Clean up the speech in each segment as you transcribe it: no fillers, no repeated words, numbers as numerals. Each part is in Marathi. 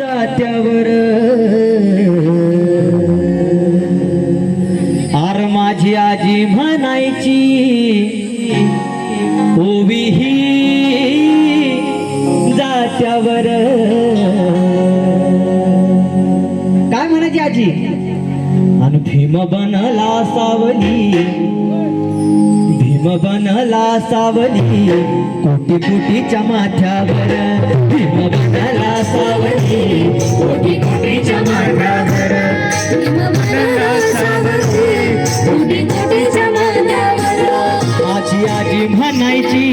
जात्यावर आर माझी आजी म्हणायची ओवी ही जात्यावर काय म्हणायची आजी आणि भीम बनला सावली भीम बनला सावली कोटी कोटीच्या माथ्यावर भीम बनला सावली कोटी कोटीच्या माथ्यावर भीम बनला सावली कोटी कोटीच्या माथ्यावर माझी आजी म्हणायची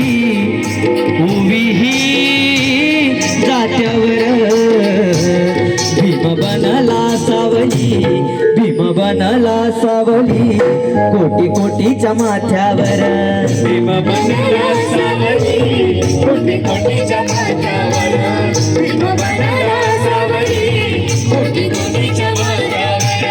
ओवी ही जात्यावर भीम बनला सावली भीम बनला सावली कोटी कोटीच्या माथ्यावर भीम बनला सावली कोटी कोटीच्या माथ्यावर भीम बनला सावली कोटी कोटीच्या माथ्यावर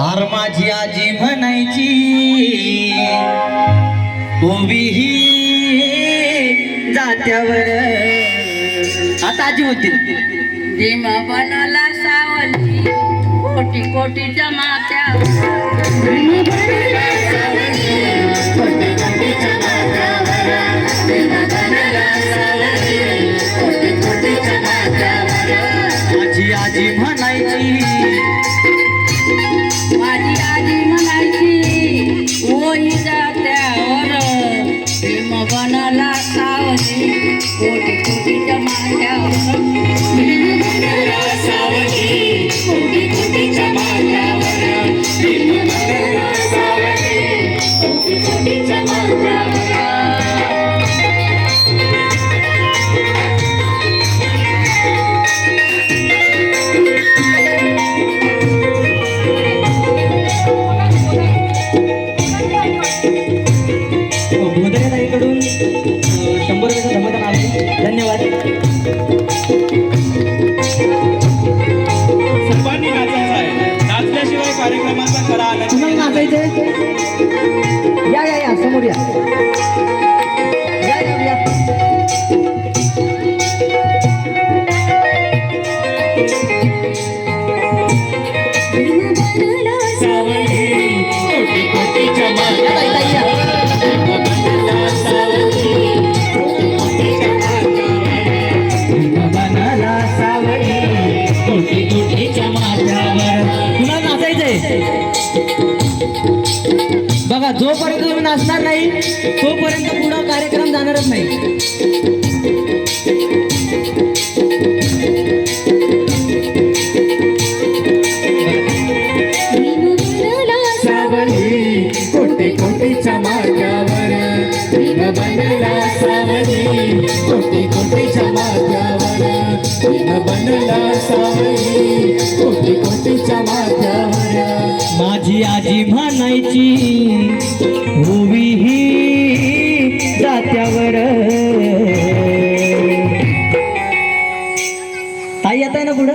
आर माझी आजी म्हणायची ओवी ही जात्यावर आता आजी म्हणतील भीम बनला सावली कोटी कोटीच्या माथ्यावर भीम बनला सावली कोटी कोटीच्या माथ्यावर भीम बनला सावली कोटी कोटीच्या माथ्यावर माझी आजी म्हणायची माझी आजी म्हणायची ओही जात्यावर भीम बनला सावली कोटी कोटीच्या माथ्यावर भीम बनला सावली कोटी कोटीच्या माथ्यावर भीम बनला सावली कोटी कोटीच्या माथ्यावर भूदरेताईकडून 100 रुपयाचं समाधान आले धन्यवाद सर्वांनी नाचायचं आहे नाचल्याशिवाय कार्यक्रमाचा खरा आनंद तुम्हाला नाचायचंय या या या समोर या या या या सावली कोटी कोटीच्या बनला सावली कोटी कोटीच्या माथ्यावर तुला नाचायचंय बघा जोपर्यंत तुम्ही नाचणार नाही तोपर्यंत पुढं कार्यक्रम जाणारच नाही सावली कोटी कोटीच्या माथ्यावर भीम बनला सावली कोटी कोटीच्या माथ्यावर भीम बनला सावली कोटी कोटीच्या माथ्यावर माझी आजी म्हणायची ओवी ही जात्यावर ताई येत आहे ना पुढं